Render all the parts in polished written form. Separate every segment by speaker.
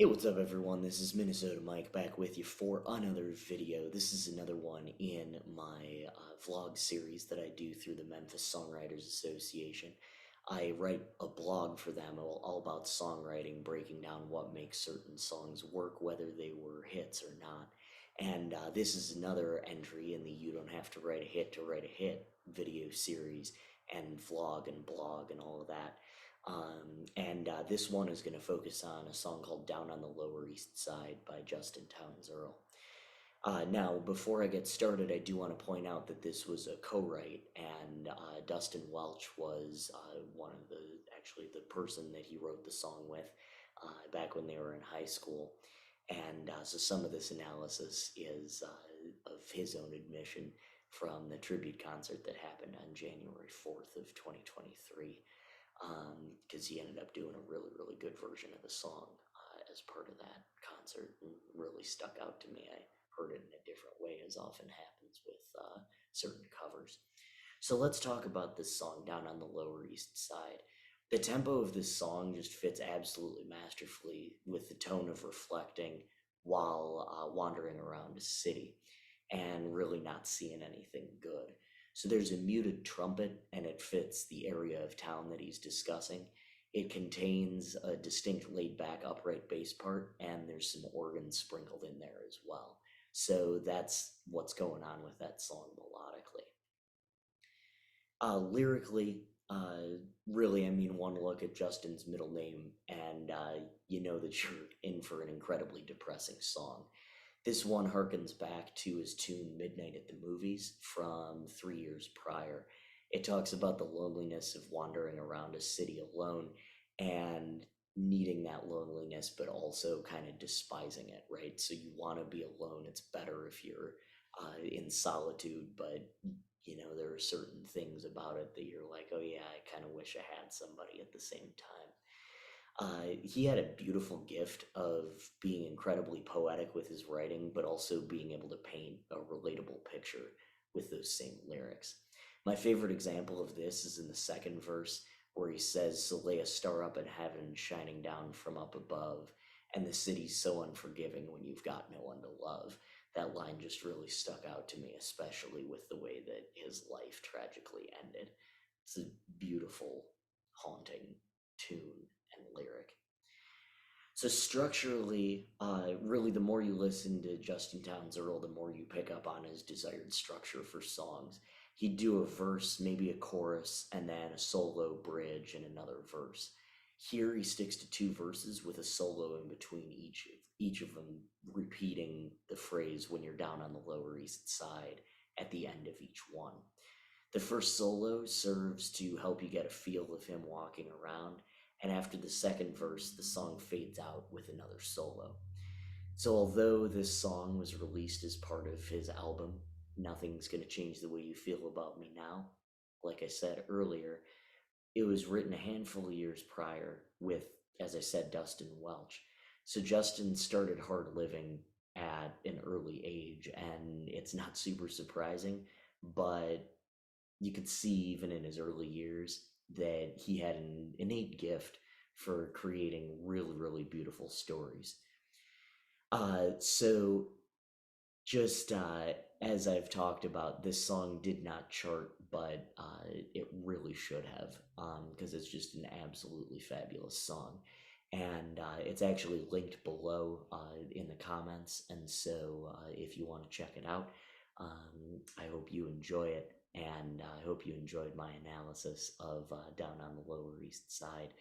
Speaker 1: Hey, what's up, everyone? This is Minnesota Mike back with you for another video. This is another one in my vlog series that I do through the Memphis Songwriters Association. I write a blog for them all about songwriting, breaking down what makes certain songs work, whether they were hits or not. And this is another entry in the You Don't Have to Write a Hit to Write a Hit video series and vlog and blog and all of that. And this one is going to focus on a song called Down on the Lower East Side by Townes Earle. Now, before I get started, I do want to point out that this was a co-write, and Dustin Welch was actually the person that he wrote the song with back when they were in high school. And so some of this analysis is of his own admission from the tribute concert that happened on January 4th of 2023, because he ended up doing a really, really good version of the song as part of that concert, and really stuck out to me. I heard it in a different way, as often happens with certain covers. So let's talk about this song, Down on the Lower East Side. The tempo of this song just fits absolutely masterfully with the tone of reflecting while wandering around a city and really not seeing anything good. So there's a muted trumpet, and it fits the area of town that he's discussing. It contains a distinct laid back upright bass part, and there's some organ sprinkled in there as well. So that's what's going on with that song melodically. Lyrically, really, I mean, one look at Justin's middle name, and you know that you're in for an incredibly depressing song. This one harkens back to his tune Midnight at the Movies from 3 years prior. It talks about the loneliness of wandering around a city alone and needing that loneliness, but also kind of despising it, right? So you want to be alone. It's better if you're in solitude, but there are certain things about it that you're like, oh yeah, I kind of wish I had somebody at the same time. He had a beautiful gift of being incredibly poetic with his writing, but also being able to paint a relatable picture with those same lyrics. My favorite example of this is in the second verse, where he says, "So lay a star up in heaven, shining down from up above, and the city's so unforgiving when you've got no one to love." That line just really stuck out to me, especially with the way that his life tragically ended. It's a beautiful, haunting tune and lyric. So structurally, really, the more you listen to Justin Townes Earle, the more you pick up on his desired structure for songs. He'd do a verse, maybe a chorus, and then a solo bridge and another verse. Here he sticks to two verses with a solo in between each of them, repeating the phrase "when you're down on the Lower East Side" at the end of each one. The first solo serves to help you get a feel of him walking around, and after the second verse, the song fades out with another solo. So, although this song was released as part of his album, Nothing's Gonna Change the Way You Feel About Me Now, like I said earlier, it was written a handful of years prior with, as I said, Dustin Welch. So, Justin started hard living at an early age, and it's not super surprising, but you could see even in his early years that he had an innate gift for creating really, really beautiful stories. So just as I've talked about, this song did not chart, but it really should have, because it's just an absolutely fabulous song. And it's actually linked below in the comments. And so if you want to check it out, I hope you enjoy it. And I hope you enjoyed my analysis of Down on the Lower East Side.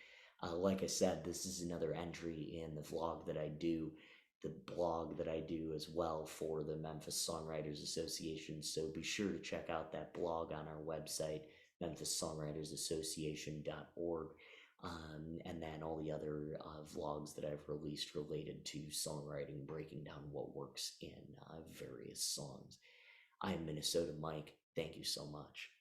Speaker 1: Like I said, this is another entry in the vlog that I do, the blog that I do as well for the Memphis Songwriters Association. So be sure to check out that blog on our website, memphisongwritersassociation.org, and then all the other vlogs that I've released related to songwriting, breaking down what works in various songs. I'm Minnesota Mike. Thank you so much.